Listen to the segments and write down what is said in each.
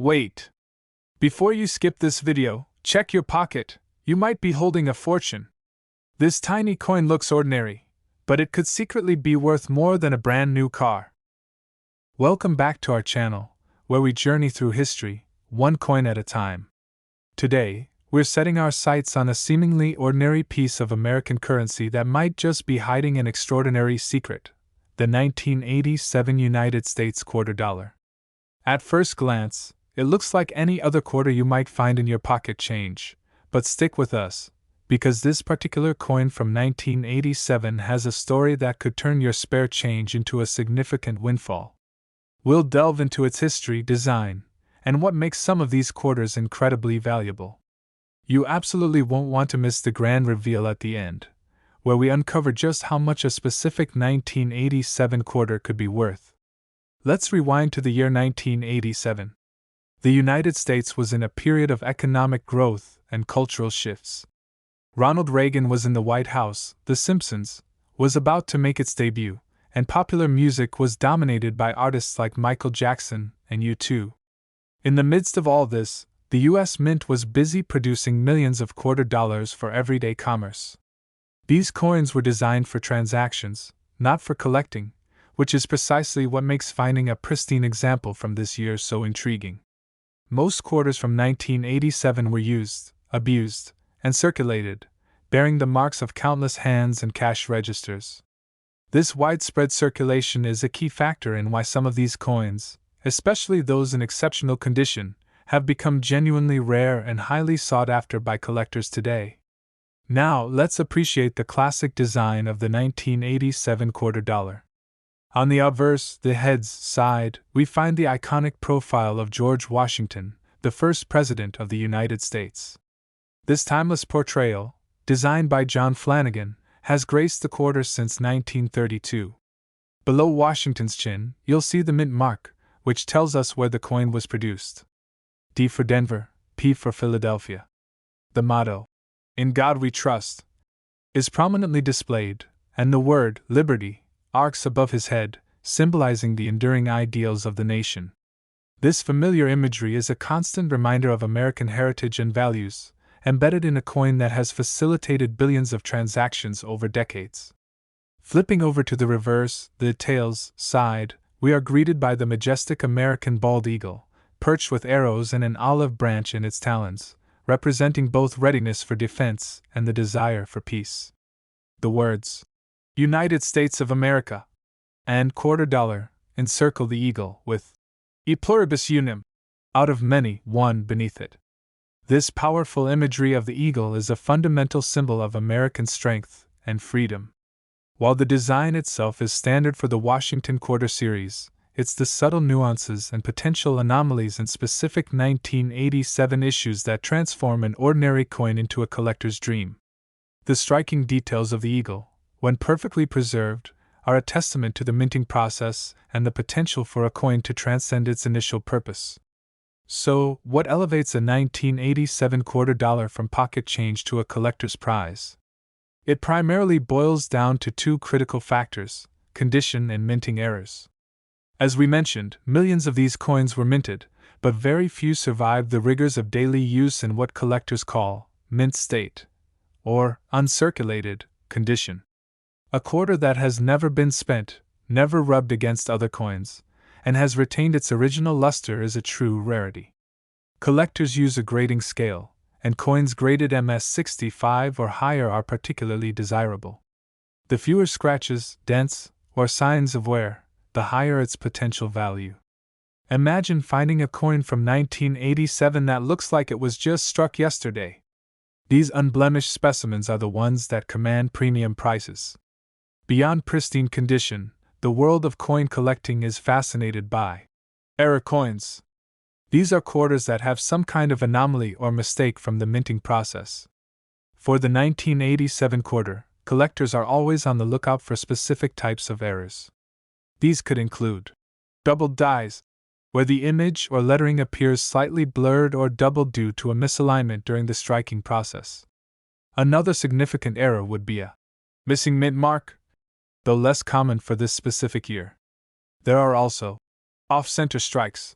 Wait. Before you skip this video, check your pocket. You might be holding a fortune. This tiny coin looks ordinary, but it could secretly be worth more than a brand new car. Welcome back to our channel, where we journey through history, one coin at a time. Today, we're setting our sights on a seemingly ordinary piece of American currency that might just be hiding an extraordinary secret: the 1987 United States quarter dollar. At first glance, it looks like any other quarter you might find in your pocket change, but stick with us, because this particular coin from 1987 has a story that could turn your spare change into a significant windfall. We'll delve into its history, design, and what makes some of these quarters incredibly valuable. You absolutely won't want to miss the grand reveal at the end, where we uncover just how much a specific 1987 quarter could be worth. Let's rewind to the year 1987. The United States was in a period of economic growth and cultural shifts. Ronald Reagan was in the White House, The Simpsons was about to make its debut, and popular music was dominated by artists like Michael Jackson and U2. In the midst of all this, the U.S. Mint was busy producing millions of quarter dollars for everyday commerce. These coins were designed for transactions, not for collecting, which is precisely what makes finding a pristine example from this year so intriguing. Most quarters from 1987 were used, abused, and circulated, bearing the marks of countless hands and cash registers. This widespread circulation is a key factor in why some of these coins, especially those in exceptional condition, have become genuinely rare and highly sought after by collectors today. Now, let's appreciate the classic design of the 1987 quarter dollar. On the obverse, the head's side, we find the iconic profile of George Washington, the first President of the United States. This timeless portrayal, designed by John Flanagan, has graced the quarter since 1932. Below Washington's chin, you'll see the mint mark, which tells us where the coin was produced. D for Denver, P for Philadelphia. The motto, "In God We Trust," is prominently displayed, and the word Liberty arcs above his head, symbolizing the enduring ideals of the nation. This familiar imagery is a constant reminder of American heritage and values, embedded in a coin that has facilitated billions of transactions over decades. Flipping over to the reverse, the tail's side, we are greeted by the majestic American bald eagle, perched with arrows and an olive branch in its talons, representing both readiness for defense and the desire for peace. The words, "United States of America" and "quarter dollar" encircle the eagle with "E pluribus unum" out of many, one beneath it. This powerful imagery of the eagle is a fundamental symbol of American strength and freedom. While the design itself is standard for the Washington Quarter series, it's the subtle nuances and potential anomalies in specific 1987 issues that transform an ordinary coin into a collector's dream. The striking details of the eagle, when perfectly preserved, are a testament to the minting process and the potential for a coin to transcend its initial purpose. So, what elevates a 1987 quarter dollar from pocket change to a collector's prize? It primarily boils down to two critical factors: condition and minting errors. As we mentioned, millions of these coins were minted, but very few survived the rigors of daily use in what collectors call mint state, or uncirculated condition. A quarter that has never been spent, never rubbed against other coins, and has retained its original luster is a true rarity. Collectors use a grading scale, and coins graded MS-65 or higher are particularly desirable. The fewer scratches, dents, or signs of wear, the higher its potential value. Imagine finding a coin from 1987 that looks like it was just struck yesterday. These unblemished specimens are the ones that command premium prices. Beyond pristine condition, the world of coin collecting is fascinated by error coins. These are quarters that have some kind of anomaly or mistake from the minting process. For the 1987 quarter, collectors are always on the lookout for specific types of errors. These could include doubled dies, where the image or lettering appears slightly blurred or doubled due to a misalignment during the striking process. Another significant error would be a missing mint mark, though less common for this specific year. There are also off-center strikes,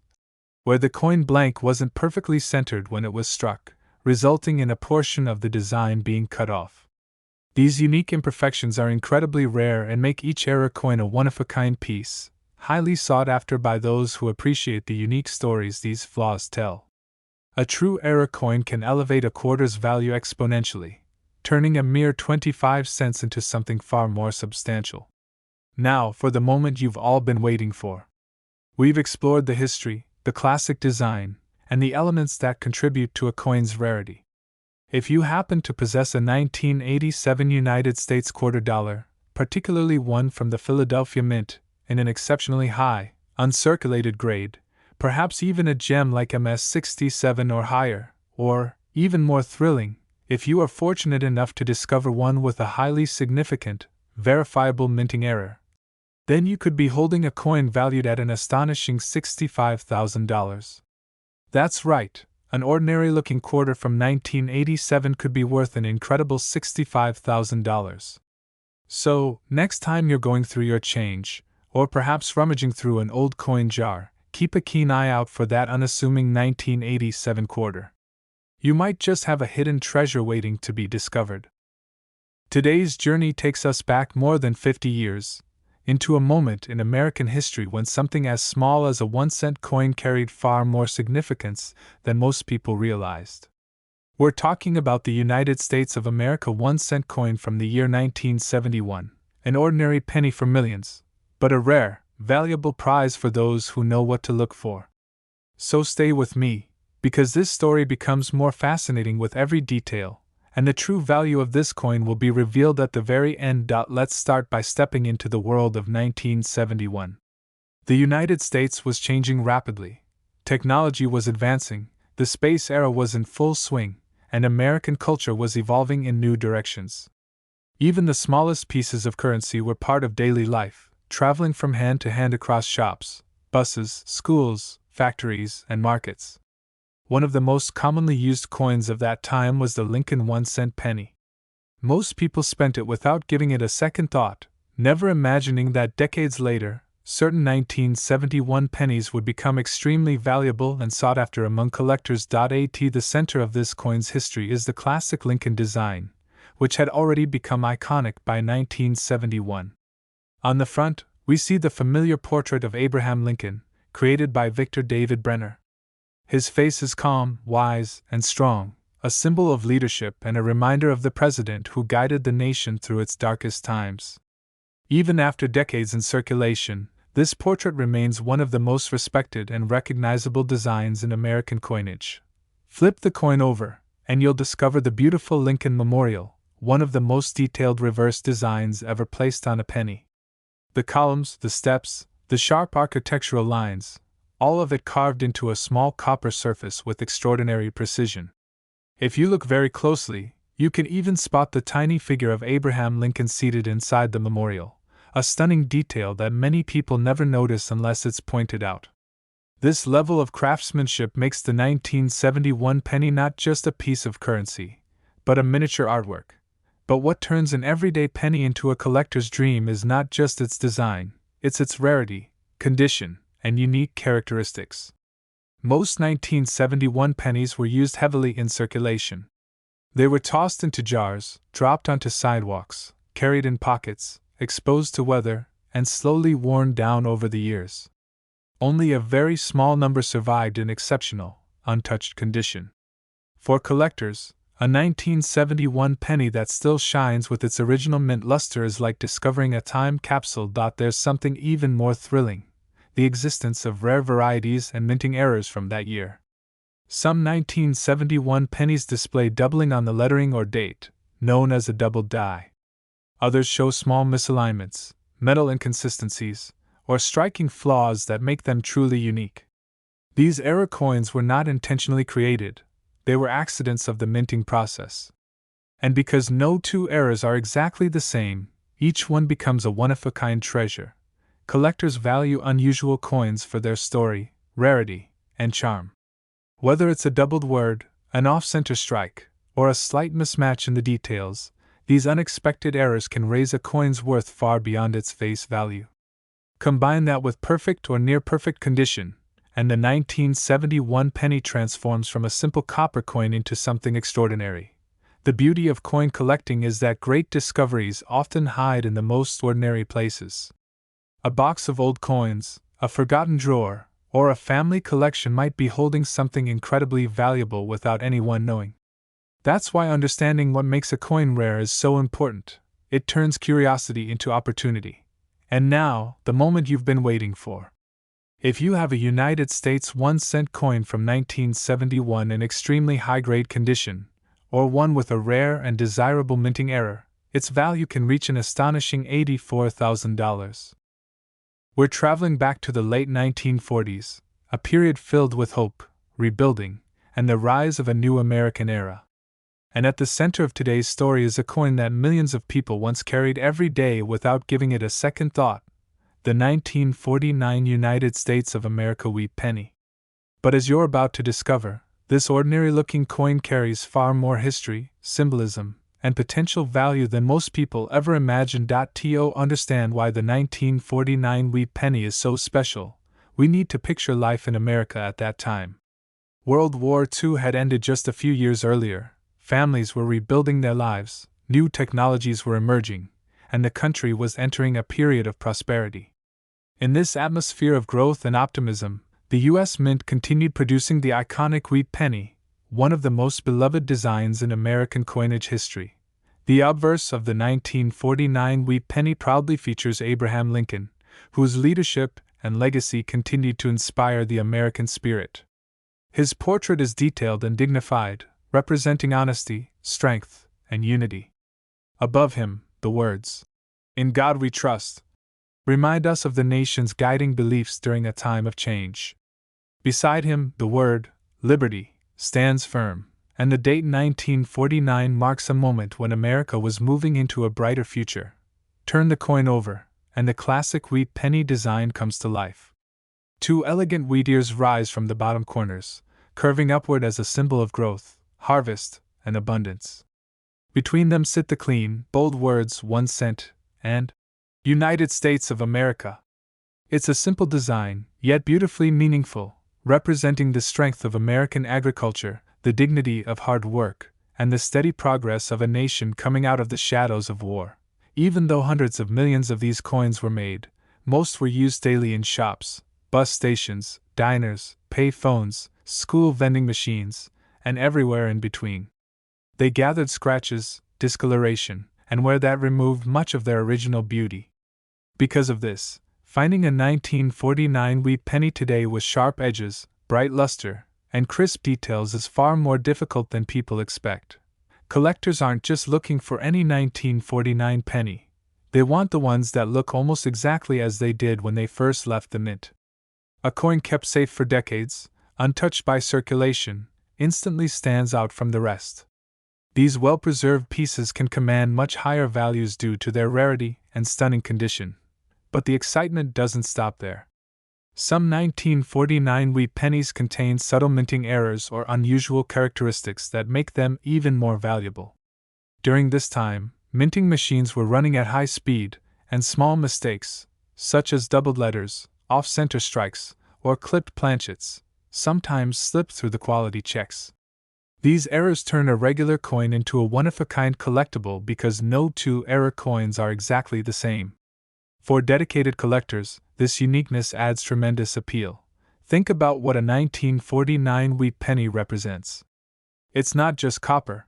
where the coin blank wasn't perfectly centered when it was struck, resulting in a portion of the design being cut off. These unique imperfections are incredibly rare and make each error coin a one-of-a-kind piece, highly sought after by those who appreciate the unique stories these flaws tell. A true error coin can elevate a quarter's value exponentially, turning a mere 25 cents into something far more substantial. Now, for the moment you've all been waiting for. We've explored the history, the classic design, and the elements that contribute to a coin's rarity. If you happen to possess a 1987 United States quarter dollar, particularly one from the Philadelphia Mint, in an exceptionally high, uncirculated grade, perhaps even a gem like MS-67 or higher, or, even more thrilling, if you are fortunate enough to discover one with a highly significant, verifiable minting error, then you could be holding a coin valued at an astonishing $65,000. That's right, an ordinary-looking quarter from 1987 could be worth an incredible $65,000. So, next time you're going through your change, or perhaps rummaging through an old coin jar, keep a keen eye out for that unassuming 1987 quarter. You might just have a hidden treasure waiting to be discovered. Today's journey takes us back more than 50 years, into a moment in American history when something as small as a 1-cent coin carried far more significance than most people realized. We're talking about the United States of America 1-cent coin from the year 1971, an ordinary penny for millions, but a rare, valuable prize for those who know what to look for. So stay with me, because this story becomes more fascinating with every detail, and the true value of this coin will be revealed at the very end. Let's start by stepping into the world of 1971. The United States was changing rapidly. Technology was advancing, the space era was in full swing, and American culture was evolving in new directions. Even the smallest pieces of currency were part of daily life, traveling from hand to hand across shops, buses, schools, factories, and markets. One of the most commonly used coins of that time was the Lincoln 1-cent penny. Most people spent it without giving it a second thought, never imagining that decades later, certain 1971 pennies would become extremely valuable and sought after among collectors. At the center of this coin's history is the classic Lincoln design, which had already become iconic by 1971. On the front, we see the familiar portrait of Abraham Lincoln, created by Victor David Brenner. His face is calm, wise, and strong, a symbol of leadership and a reminder of the president who guided the nation through its darkest times. Even after decades in circulation, this portrait remains one of the most respected and recognizable designs in American coinage. Flip the coin over, and you'll discover the beautiful Lincoln Memorial, one of the most detailed reverse designs ever placed on a penny. The columns, the steps, the sharp architectural lines, all of it carved into a small copper surface with extraordinary precision. If you look very closely, you can even spot the tiny figure of Abraham Lincoln seated inside the memorial, a stunning detail that many people never notice unless it's pointed out. This level of craftsmanship makes the 1971 penny not just a piece of currency, but a miniature artwork. But what turns an everyday penny into a collector's dream is not just its design, it's its rarity, condition, and unique characteristics. Most 1971 pennies were used heavily in circulation. They were tossed into jars, dropped onto sidewalks, carried in pockets, exposed to weather, and slowly worn down over the years. Only a very small number survived in exceptional, untouched condition. For collectors, a 1971 penny that still shines with its original mint luster is like discovering a time capsule. There's something even more thrilling: the existence of rare varieties and minting errors from that year. Some 1971 pennies display doubling on the lettering or date, known as a doubled die. Others show small misalignments, metal inconsistencies, or striking flaws that make them truly unique. These error coins were not intentionally created, they were accidents of the minting process. And because no two errors are exactly the same, each one becomes a one-of-a-kind treasure. Collectors value unusual coins for their story, rarity, and charm. Whether it's a doubled word, an off-center strike, or a slight mismatch in the details, these unexpected errors can raise a coin's worth far beyond its face value. Combine that with perfect or near-perfect condition, and the 1971 penny transforms from a simple copper coin into something extraordinary. The beauty of coin collecting is that great discoveries often hide in the most ordinary places. A box of old coins, a forgotten drawer, or a family collection might be holding something incredibly valuable without anyone knowing. That's why understanding what makes a coin rare is so important. It turns curiosity into opportunity. And now, the moment you've been waiting for. If you have a United States 1-cent coin from 1971 in extremely high-grade condition, or one with a rare and desirable minting error, its value can reach an astonishing $84,000. We're traveling back to the late 1940s, a period filled with hope, rebuilding, and the rise of a new American era. And at the center of today's story is a coin that millions of people once carried every day without giving it a second thought, the 1949 United States of America wheat penny. But as you're about to discover, this ordinary-looking coin carries far more history, symbolism, and potential value than most people ever imagined. To understand why the 1949 wheat penny is so special, we need to picture life in America at that time. World War II had ended just a few years earlier, families were rebuilding their lives, new technologies were emerging, and the country was entering a period of prosperity. In this atmosphere of growth and optimism, the U.S. Mint continued producing the iconic wheat penny, one of the most beloved designs in American coinage history. The obverse of the 1949 wheat penny proudly features Abraham Lincoln, whose leadership and legacy continued to inspire the American spirit. His portrait is detailed and dignified, representing honesty, strength, and unity. Above him, the words, "In God we trust," remind us of the nation's guiding beliefs during a time of change. Beside him, the word, "Liberty," stands firm, and the date 1949 marks a moment when America was moving into a brighter future. Turn the coin over, and the classic wheat penny design comes to life. Two elegant wheat ears rise from the bottom corners, curving upward as a symbol of growth, harvest, and abundance. Between them sit the clean, bold words 1 cent and United States of America. It's a simple design, yet beautifully meaningful, representing the strength of American agriculture, the dignity of hard work, and the steady progress of a nation coming out of the shadows of war. Even though hundreds of millions of these coins were made, most were used daily in shops, bus stations, diners, pay phones, school vending machines, and everywhere in between. They gathered scratches, discoloration, and where that removed much of their original beauty. Because of this, finding a 1949 wheat penny today with sharp edges, bright luster, and crisp details is far more difficult than people expect. Collectors aren't just looking for any 1949 penny. They want the ones that look almost exactly as they did when they first left the mint. A coin kept safe for decades, untouched by circulation, instantly stands out from the rest. These well-preserved pieces can command much higher values due to their rarity and stunning condition. But the excitement doesn't stop there. Some 1949 wheat pennies contain subtle minting errors or unusual characteristics that make them even more valuable. During this time, minting machines were running at high speed, and small mistakes, such as doubled letters, off-center strikes, or clipped planchets, sometimes slipped through the quality checks. These errors turn a regular coin into a one-of-a-kind collectible because no two error coins are exactly the same. For dedicated collectors, this uniqueness adds tremendous appeal. Think about what a 1949 wheat penny represents. It's not just copper.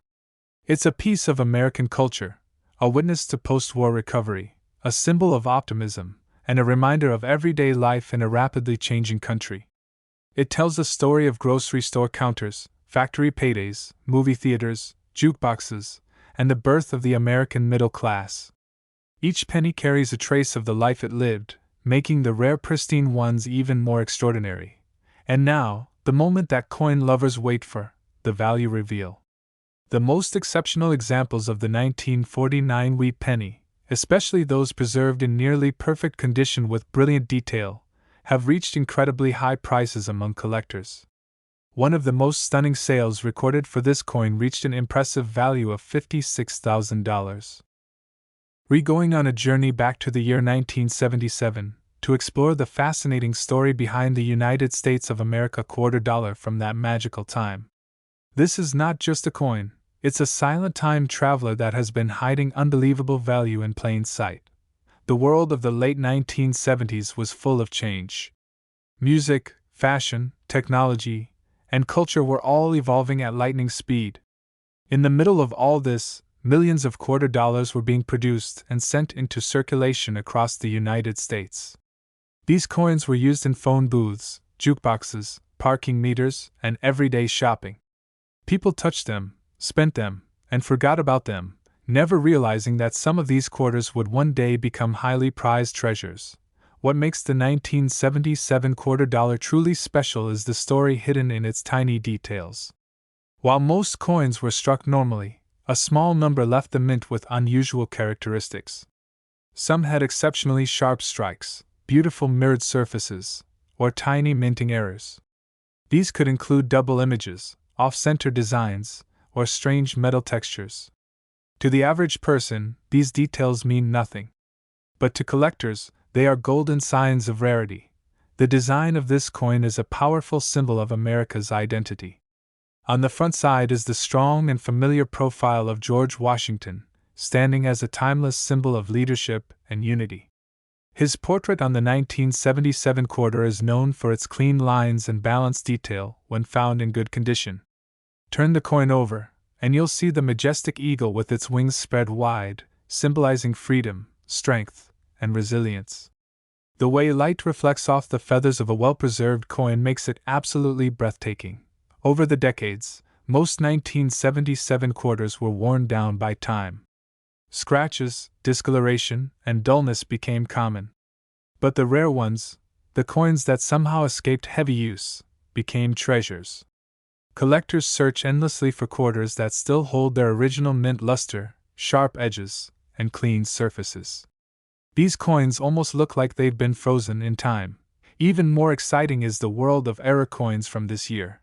It's a piece of American culture, a witness to post-war recovery, a symbol of optimism, and a reminder of everyday life in a rapidly changing country. It tells a story of grocery store counters, factory paydays, movie theaters, jukeboxes, and the birth of the American middle class. Each penny carries a trace of the life it lived, making the rare pristine ones even more extraordinary. And now, the moment that coin lovers wait for, the value reveal. The most exceptional examples of the 1949 wheat penny, especially those preserved in nearly perfect condition with brilliant detail, have reached incredibly high prices among collectors. One of the most stunning sales recorded for this coin reached an impressive value of $56,000. We're going on a journey back to the year 1977, to explore the fascinating story behind the United States of America $quarter from that magical time. This is not just a coin, it's a silent time traveler that has been hiding unbelievable value in plain sight. The world of the late 1970s was full of change. Music, fashion, technology, and culture were all evolving at lightning speed. In the middle of all this, millions of $quarter were being produced and sent into circulation across the United States. These coins were used in phone booths, jukeboxes, parking meters, and everyday shopping. People touched them, spent them, and forgot about them, never realizing that some of these quarters would one day become highly prized treasures. What makes the 1977 $quarter truly special is the story hidden in its tiny details. While most coins were struck normally, a small number left the mint with unusual characteristics. Some had exceptionally sharp strikes, beautiful mirrored surfaces, or tiny minting errors. These could include double images, off-center designs, or strange metal textures. To the average person, these details mean nothing. But to collectors, they are golden signs of rarity. The design of this coin is a powerful symbol of America's identity. On the front side is the strong and familiar profile of George Washington, standing as a timeless symbol of leadership and unity. His portrait on the 1977 quarter is known for its clean lines and balanced detail when found in good condition. Turn the coin over, and you'll see the majestic eagle with its wings spread wide, symbolizing freedom, strength, and resilience. The way light reflects off the feathers of a well-preserved coin makes it absolutely breathtaking. Over the decades, most 1977 quarters were worn down by time. Scratches, discoloration, and dullness became common. But the rare ones, the coins that somehow escaped heavy use, became treasures. Collectors search endlessly for quarters that still hold their original mint luster, sharp edges, and clean surfaces. These coins almost look like they've been frozen in time. Even more exciting is the world of error coins from this year.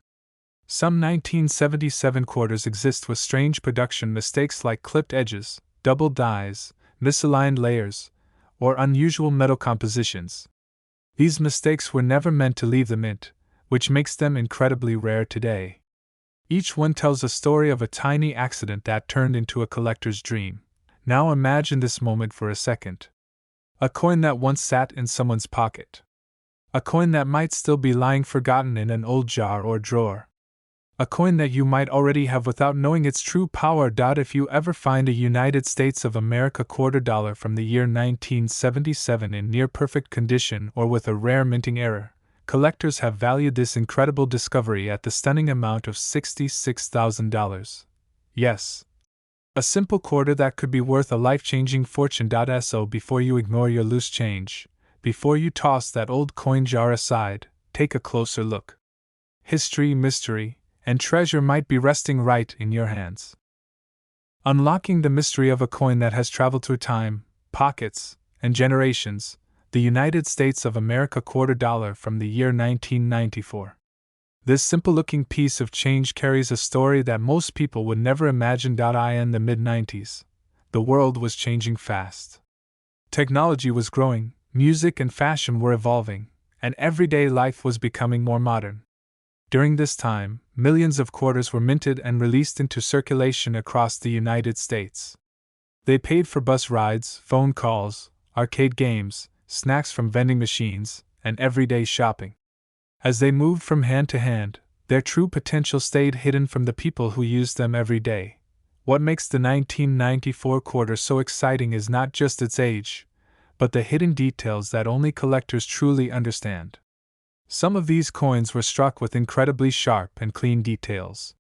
Some 1977 quarters exist with strange production mistakes like clipped edges, double dies, misaligned layers, or unusual metal compositions. These mistakes were never meant to leave the mint, which makes them incredibly rare today. Each one tells a story of a tiny accident that turned into a collector's dream. Now imagine this moment for a second. A coin that once sat in someone's pocket. A coin that might still be lying forgotten in an old jar or drawer. A coin that you might already have without knowing its true power. If you ever find a United States of America $quarter from the year 1977 in near-perfect condition or with a rare minting error, collectors have valued this incredible discovery at the stunning amount of $66,000. Yes. A simple quarter that could be worth a life-changing fortune. So before you ignore your loose change, before you toss that old coin jar aside, take a closer look. History, mystery, and treasure might be resting right in your hands. Unlocking the mystery of a coin that has traveled through time, pockets, and generations, the United States of America $quarter from the year 1994. This simple-looking piece of change carries a story that most people would never imagine. In the mid-90s, the world was changing fast. Technology was growing, music and fashion were evolving, and everyday life was becoming more modern. During this time, millions of quarters were minted and released into circulation across the United States. They paid for bus rides, phone calls, arcade games, snacks from vending machines, and everyday shopping. As they moved from hand to hand, their true potential stayed hidden from the people who used them every day. What makes the 1994 quarter so exciting is not just its age, but the hidden details that only collectors truly understand. Some of these coins were struck with incredibly sharp and clean details.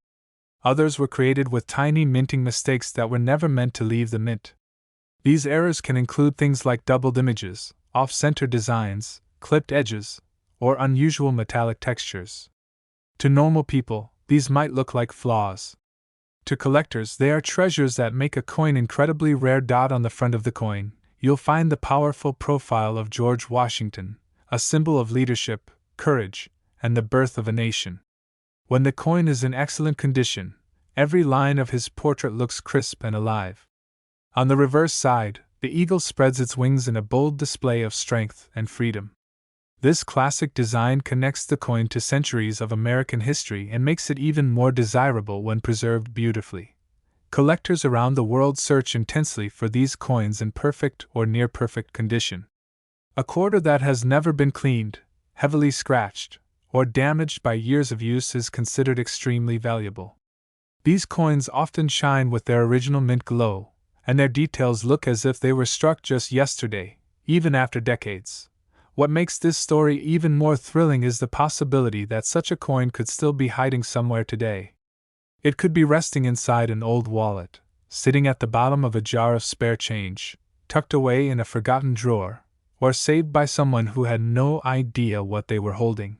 Others were created with tiny minting mistakes that were never meant to leave the mint. These errors can include things like doubled images, off-center designs, clipped edges, or unusual metallic textures. To normal people, these might look like flaws. To collectors, they are treasures that make a coin incredibly rare. On the front of the coin, you'll find the powerful profile of George Washington, a symbol of leadership, courage, and the birth of a nation. When the coin is in excellent condition, every line of his portrait looks crisp and alive. On the reverse side, the eagle spreads its wings in a bold display of strength and freedom. This classic design connects the coin to centuries of American history and makes it even more desirable when preserved beautifully. Collectors around the world search intensely for these coins in perfect or near perfect condition. A quarter that has never been cleaned, heavily scratched, or damaged by years of use is considered extremely valuable. These coins often shine with their original mint glow, and their details look as if they were struck just yesterday, even after decades. What makes this story even more thrilling is the possibility that such a coin could still be hiding somewhere today. It could be resting inside an old wallet, sitting at the bottom of a jar of spare change, tucked away in a forgotten drawer, or saved by someone who had no idea what they were holding.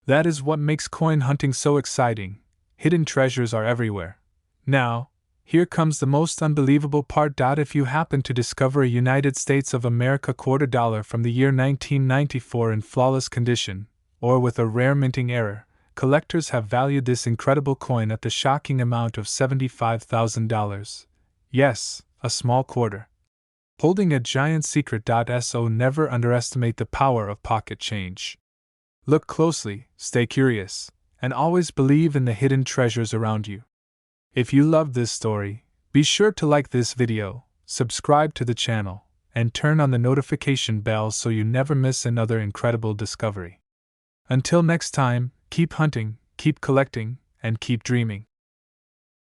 That is what makes coin hunting so exciting. Hidden treasures are everywhere. Now, here comes the most unbelievable part. If you happen to discover a United States of America quarter dollar from the year 1994 in flawless condition, or with a rare minting error, collectors have valued this incredible coin at the shocking amount of $75,000. Yes, a small quarter. Holding a giant secret. So never underestimate the power of pocket change. Look closely, stay curious, and always believe in the hidden treasures around you. If you loved this story, be sure to like this video, subscribe to the channel, and turn on the notification bell so you never miss another incredible discovery. Until next time, keep hunting, keep collecting, and keep dreaming.